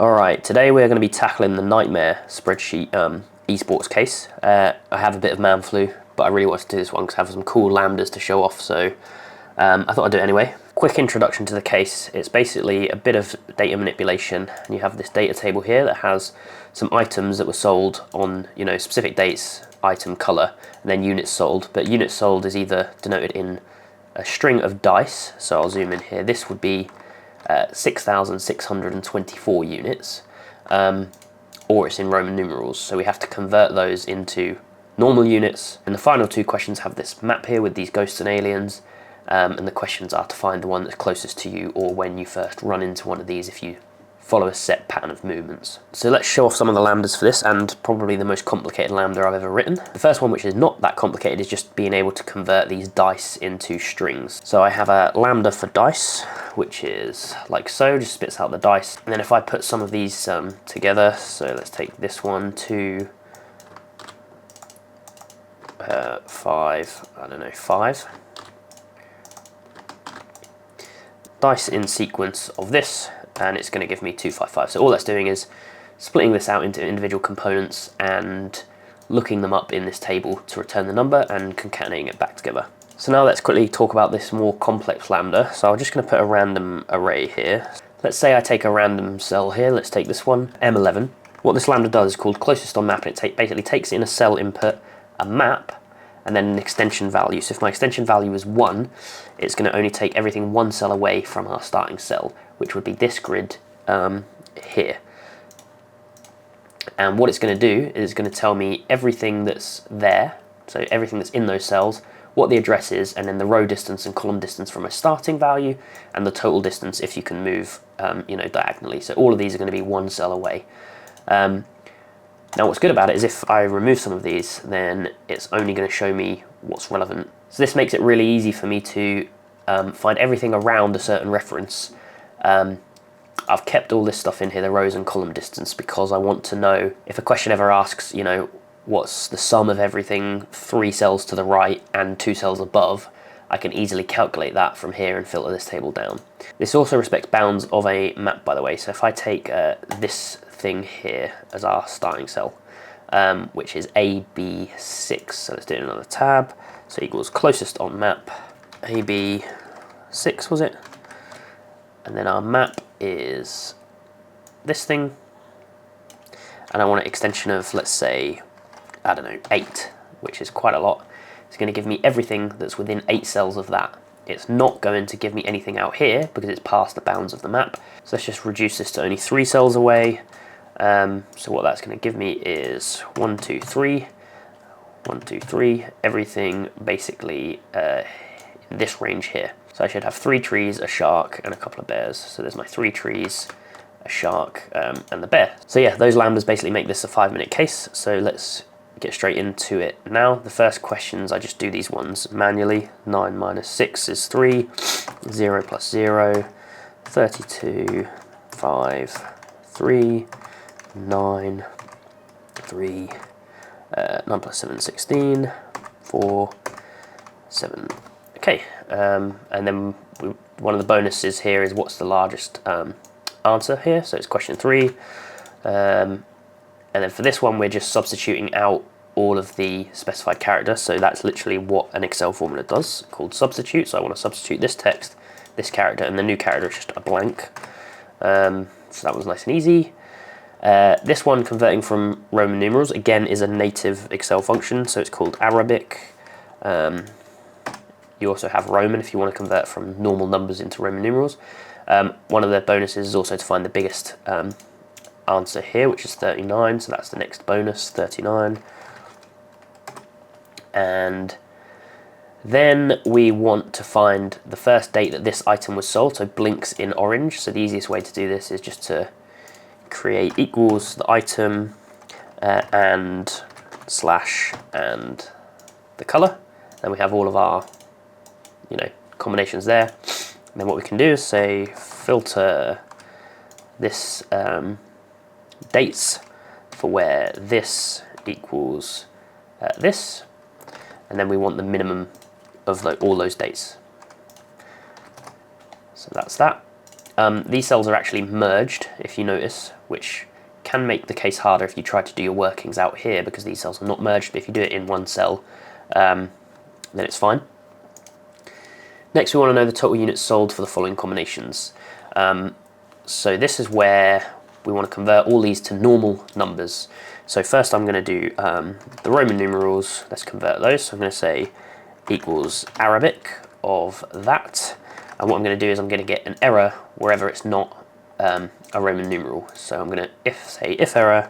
Alright, today we're going to be tackling the nightmare spreadsheet esports case. I have a bit of man flu, but I really wanted to do this one because I have some cool lambdas to show off, so I thought I'd do it anyway. Quick introduction to the case. It's basically a bit of data manipulation, and you have this data table here that has some items that were sold on, specific dates, item, color, and then units sold. But units sold is either denoted in a string of dice, so I'll zoom in here. This would be 6,624 units, or it's in Roman numerals, so we have to convert those into normal units. And the final two questions have this map here with these ghosts and aliens, and the questions are to find the one that's closest to you, or when you first run into one of these if you follow a set pattern of movements. So let's show off some of the lambdas for this, and probably the most complicated lambda I've ever written. The first one, which is not that complicated, is just being able to convert these dice into strings. So I have a lambda for dice, which is like so, just spits out the dice. And then if I put some of these together, so let's take this one, 2, 5, I don't know, 5. Dice in sequence of this, and it's going to give me 255. So all that's doing is splitting this out into individual components and looking them up in this table to return the number and concatenating it back together. So now let's quickly talk about this more complex lambda. So I'm just going to put a random array here. Let's say I take a random cell here. Let's take this one, M11. What this lambda does is called closest on map, and it basically takes in a cell input, a map, and then an extension value. So if my extension value is 1, it's going to only take everything one cell away from our starting cell, which would be this grid here. And what it's going to do is going to tell me everything that's there, so everything that's in those cells, what the address is, and then the row distance and column distance from a starting value, and the total distance if you can move diagonally. So all of these are going to be one cell away. Now what's good about it is if I remove some of these, then it's only going to show me what's relevant. So this makes it really easy for me to find everything around a certain reference. I've kept all this stuff in here, the rows and column distance, because I want to know if a question ever asks, what's the sum of everything 3 cells to the right and 2 cells above, I can easily calculate that from here and filter this table down. This also respects bounds of a map, by the way. So if I take this thing here as our starting cell, which is AB6, so let's do it in another tab, so equals closest on map, AB6 was it? And then our map is this thing, and I want an extension of, let's say, I don't know, 8, which is quite a lot. It's going to give me everything that's within 8 cells of that. It's not going to give me anything out here because it's past the bounds of the map. So let's just reduce this to only 3 cells away. So what that's going to give me is 1, 2, 3, 1, 2, 3, everything basically in this range here. So I should have 3 trees, a shark, and a couple of bears. So there's my 3 trees, a shark, and the bear. So yeah, those lambdas basically make this a 5-minute case. So let's get straight into it now. The first questions, I just do these ones manually. 9 minus 6 is 3, 0 plus 0, 32, 5, 3, 9, 3, 9 plus 7, 16, 4, 7. Okay, and then one of the bonuses here is what's the largest answer here, so it's question 3. And then for this one, we're just substituting out all of the specified characters, so that's literally what an Excel formula does, called substitute. So I want to substitute this text, this character, and the new character is just a blank. So that was nice and easy. This one, converting from Roman numerals, again is a native Excel function, so it's called Arabic. You also have Roman if you want to convert from normal numbers into Roman numerals. One of the bonuses is also to find the biggest answer here, which is 39, so that's the next bonus, 39. And then we want to find the first date that this item was sold, so blinks in orange. So the easiest way to do this is just to create equals the item and slash and the color. Then we have all of our combinations there. And then what we can do is say filter this dates for where this equals this, and then we want the minimum of all those dates. So that's that. These cells are actually merged, if you notice, which can make the case harder if you try to do your workings out here because these cells are not merged, but if you do it in one cell, then it's fine. Next, we want to know the total units sold for the following combinations. So this is where we want to convert all these to normal numbers. So first I'm going to do the Roman numerals. Let's convert those. So I'm going to say equals Arabic of that. And what I'm going to do is I'm going to get an error wherever it's not a Roman numeral. So I'm going to say if error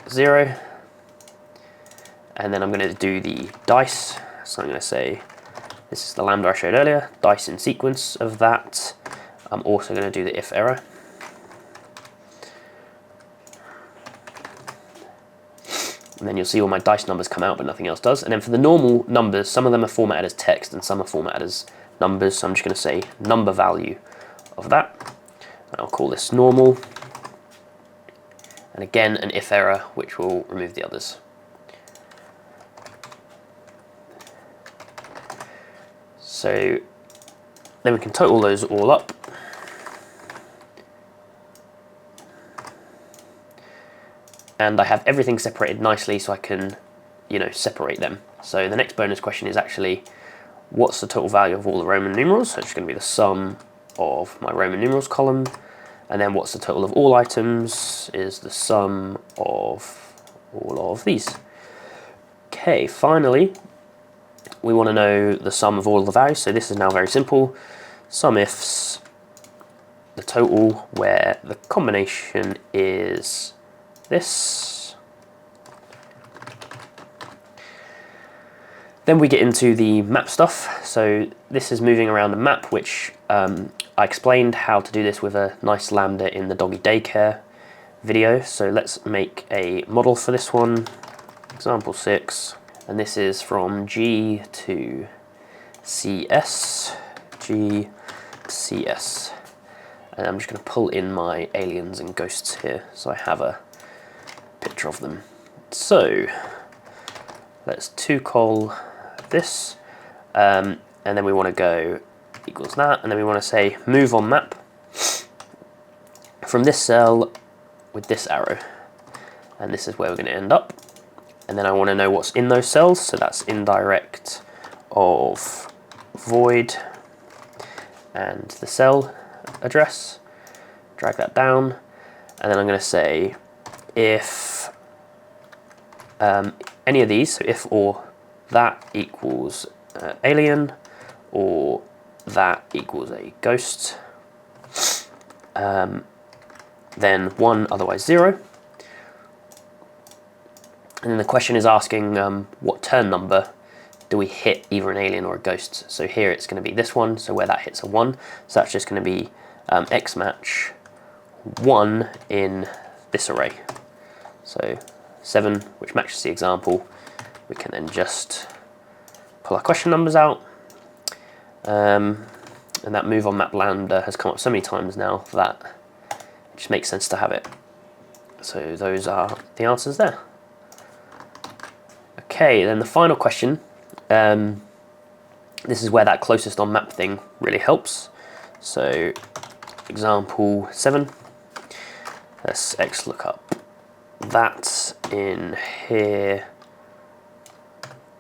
0. And then I'm going to do the dice. So I'm going to say, this is the lambda I showed earlier, dice in sequence of that. I'm also going to do the if error. And then you'll see all my dice numbers come out, but nothing else does. And then for the normal numbers, some of them are formatted as text and some are formatted as numbers. So I'm just going to say number value of that. And I'll call this normal. And again, an if error, which will remove the others. So then we can total those all up. And I have everything separated nicely so I can, separate them. So the next bonus question is actually, what's the total value of all the Roman numerals? So it's going to be the sum of my Roman numerals column. And then what's the total of all items is the sum of all of these. Okay, finally, we want to know the sum of all of the values. So this is now very simple. Sum ifs, the total, where the combination is this. Then we get into the map stuff. So this is moving around a map, which I explained how to do this with a nice lambda in the doggy daycare video. So let's make a model for this one. Example 6. And this is from G to CS. G to CS. And I'm just going to pull in my aliens and ghosts here so I have a picture of them. So let's 2col this, and then we want to go equals that, and then we want to say move on map from this cell with this arrow, and this is where we're going to end up. And then I want to know what's in those cells, so that's indirect of void and the cell address. Drag that down, and then I'm going to say if any of these, so if or that equals alien, or that equals a ghost, then 1, otherwise 0. And then the question is asking what turn number do we hit either an alien or a ghost. So here it's going to be this one, so where that hits a 1. So that's just going to be x match 1 in this array. So 7, which matches the example. We can then just pull our question numbers out. And that move on map lambda has come up so many times now that it just makes sense to have it. So those are the answers there. Okay, then the final question. This is where that closest on map thing really helps. So example 7. Let's x look up that in here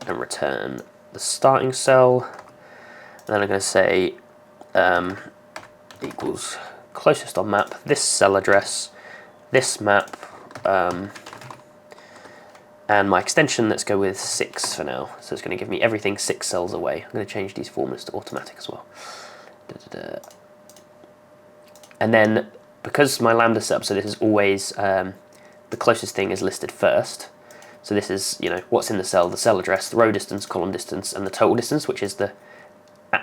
and return the starting cell. And then I'm going to say equals closest on map, this cell address, this map, and my extension, let's go with 6 for now. So it's going to give me everything 6 cells away. I'm going to change these formats to automatic as well. And then, because my lambda setup, so this is always, the closest thing is listed first. So this is, what's in the cell address, the row distance, column distance, and the total distance, which is the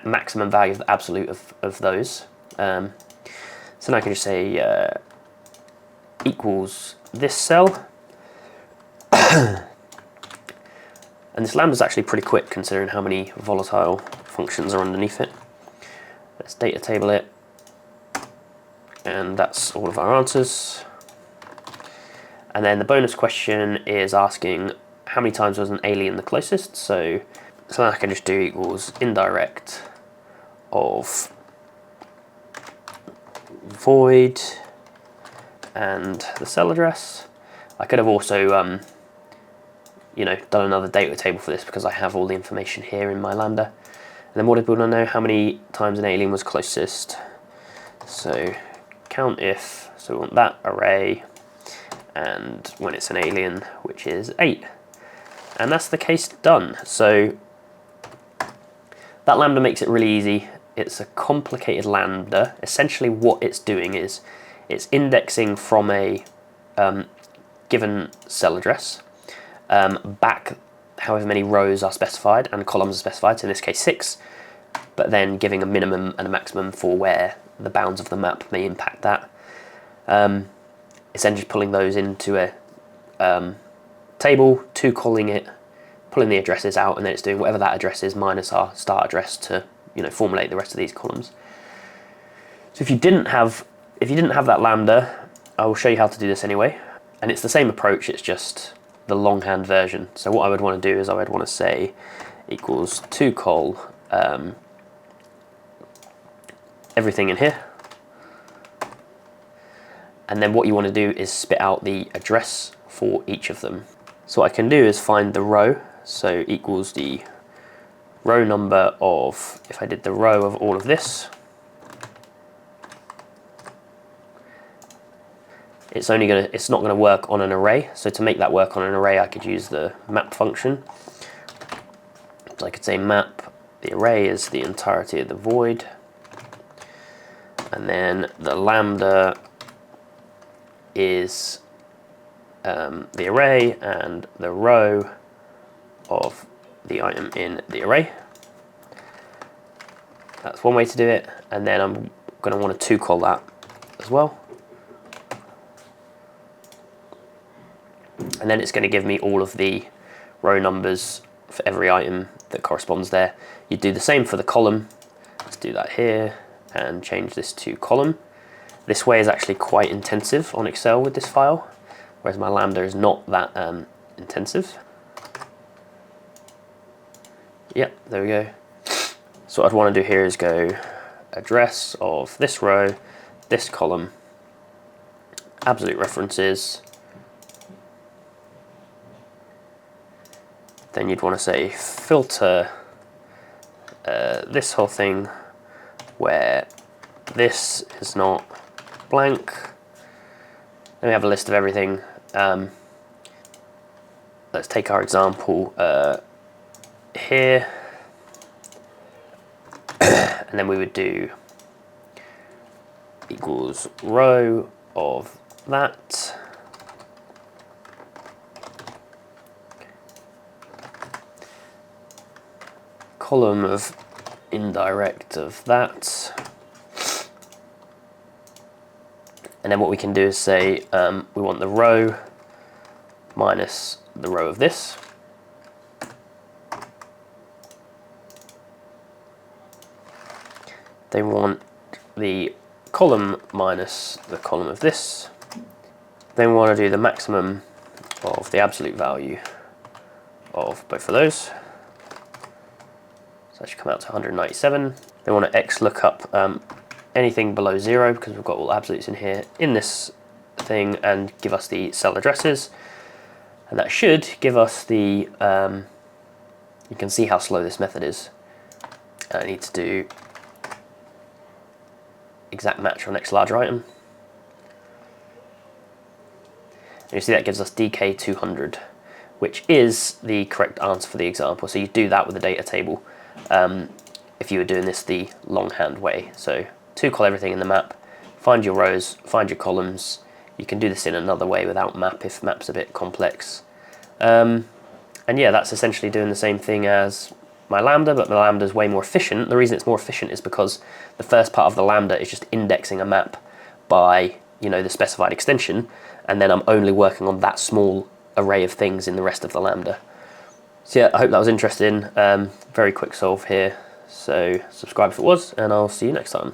maximum value of the absolute of those. So now I can just say equals this cell. And this lambda is actually pretty quick considering how many volatile functions are underneath it. Let's data table it. And that's all of our answers. And then the bonus question is asking how many times was an alien the closest. So I can just do equals indirect of void and the cell address. I could have also you know, done another data table for this because I have all the information here in my Lambda. And then what did we want to know? How many times an alien was closest? So count if, so we want that array, and when it's an alien, which is 8. And that's the case done. So that Lambda makes it really easy. It's a complicated Lambda. Essentially what it's doing is it's indexing from a given cell address back however many rows are specified and columns are specified, so in this case 6, but then giving a minimum and a maximum for where the bounds of the map may impact that. It's then just pulling those into a table, calling it, pulling the addresses out, and then it's doing whatever that address is minus our start address to, you know, formulate the rest of these columns. So if you didn't have that Lambda, I will show you how to do this anyway. And it's the same approach, it's just the longhand version. So what I would want to do is I would want to say equals col everything in here. And then what you want to do is spit out the address for each of them. So what I can do is find the row, so equals the row number of, if I did the row of all of this, it's not gonna work on an array. So to make that work on an array, I could use the map function. So I could say map, the array is the entirety of the void, and then the Lambda is the array and the row of the item in the array. That's one way to do it, and then I'm going to want to call that as well. And then it's going to give me all of the row numbers for every item that corresponds there. You do the same for the column. Let's do that here and change this to column. This way is actually quite intensive on Excel with this file, whereas my Lambda is not that intensive. Yep, there we go. So what I'd want to do here is go address of this row, this column, absolute references. Then you'd want to say filter this whole thing where this is not blank. Then we have a list of everything. Let's take our example here, and then we would do equals row of that, column of indirect of that, and then what we can do is say we want the row minus the row of this. They want the column minus the column of this. Then we want to do the maximum of the absolute value of both of those. So that should come out to 197. They want to XLOOKUP anything below 0 because we've got all absolutes in here in this thing, and give us the cell addresses. And that should give us the, you can see how slow this method is. I need to do exact match on next larger item. And you see that gives us DK200, which is the correct answer for the example. So you do that with the data table if you were doing this the longhand way. So call everything in the map, find your rows, find your columns. You can do this in another way without map if map's a bit complex. And yeah, that's essentially doing the same thing as my Lambda, but the Lambda is way more efficient. The reason it's more efficient is because the first part of the Lambda is just indexing a map by, you know, the specified extension, and then I'm only working on that small array of things in the rest of the Lambda. So yeah, I hope that was interesting. Very quick solve here. So subscribe if it was, and I'll see you next time.